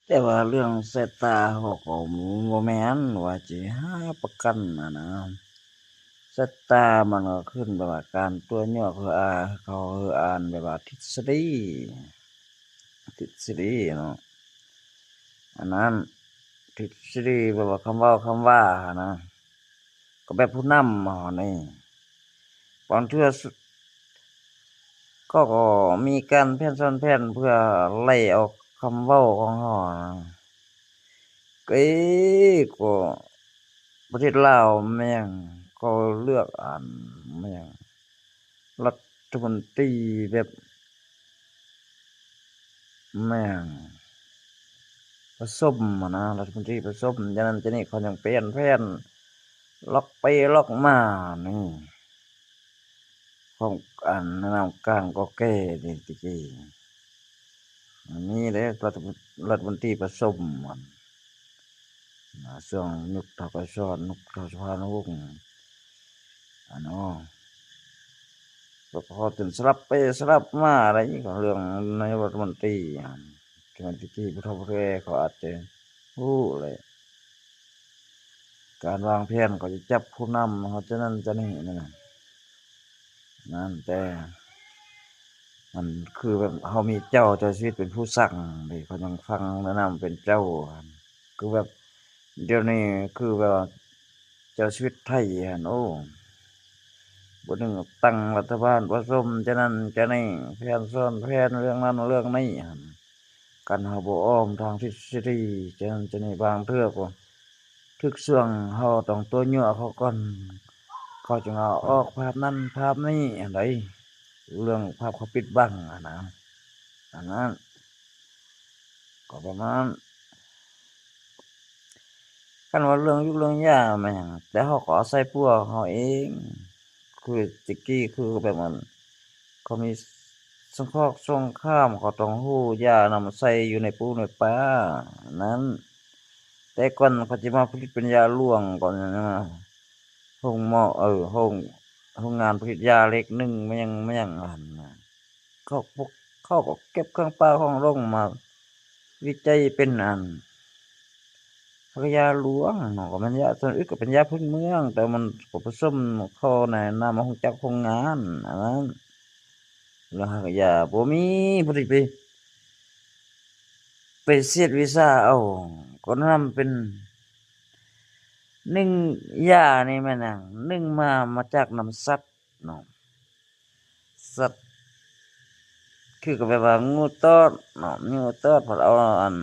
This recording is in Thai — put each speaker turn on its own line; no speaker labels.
แต่ว่าเรื่องสายตาเขาก็บ่แม่นว่าสิหาประกันนะสายตามันก็ขึ้นแบบว่าการตัวย่อคือเขาคืออ่านแบบว่าทฤษฎีเนาะอันนั้นทฤษฎีแบบว่าคำเว้าคำว่าหั้นนะก็แบบผู้นำเฮานี่บางเทื่อก็มีการแพร่นซ้อนแพร่นเพื่อไล่เอาคำเว้าของเฮานะก็ประเทศลาวแม่งก็เลือกอ่านแม่งรัฐมนตรีแบบแม่งผสมอะนะรัฐมนตรีผสมฉะนั้นจะนี่เขายังเปลี่ยนแผนล็อกไปล็อกมานี่ของอันแนะนำการก็แก้นี่ตะกี้อันนี้แหละรัฐมนตรีผสมมันช่วงยุคธกสยุคสภานุวงศ์อะเนาะก็พอถึงสลับไปสลับมาอะไรนี้ก็เรื่องนายกรัฐมนตรีที่มันตะกี้ผู้เฒ่าผู้แก่เขาอาจจะรู้เลยการวางแผนก็จะจับผู้นำเขาจะนั่นจะนี่นั่นน่ะนั่นแต่มันคือแบบเขามีเจ้าชีวิตเป็นผู้สั่งเลยเขายังฟังแนะนำเป็นเจ้าคือแบบเดี๋ยวนี้คือแบบว่าเจ้าชีวิตไทยโอ้บ่นึงตั้งรัฐบาลผสมจะนั่นจะนี่แผนซ้อนแผนเรื่องนั้นเรื่องนี้กันเฮาบ่อ้อมทางทฤษฎีจะนั่นจะนี่บางเทื่อก็ทึกช่วงเฮาต้องตัวยั่วเขาก่อนเขาจึงเอาออกภาพนั้นภาพนี้อันใดเรื่องภาพเขาปิดบังนะอันนั้นก็ประมาณคันว่าเรื่องยุกเรื่องยามมันหยังแต่เขาก็อาศัยพวกเขาเองคือตะกี้คือแบบมันเขามีสงครามเขาต้องรู้ยานำใส่อยู่ในปูในปลานั้นแต่ก่อนเขาสิมาผลิตเป็นยาลวงก่อนนะโรงหม้อโรงงานผลิตยาเล็กหนึ่งมันยังอันน่ะพวกเขาก็เก็บเครื่องปลาของโรงมาวิจัยเป็นอันยาหลวงเนาะก็มันยาส่วนอื่นก็เป็นยาพื้นเมืองแต่มันก็ผสมเข้าในน้ำของจักโรงงานอันนั้นแล้วก็ยาบ่มีผู้ที่ไปเสียดวิชาเอาก็นำเป็นนึ่งยานี่แม่นหยังนึ่งมาจากน้ำสัตว์เนาะสัตว์คือก็แบบว่างูตอดเนาะงูตอดเพิ่นเอาอัน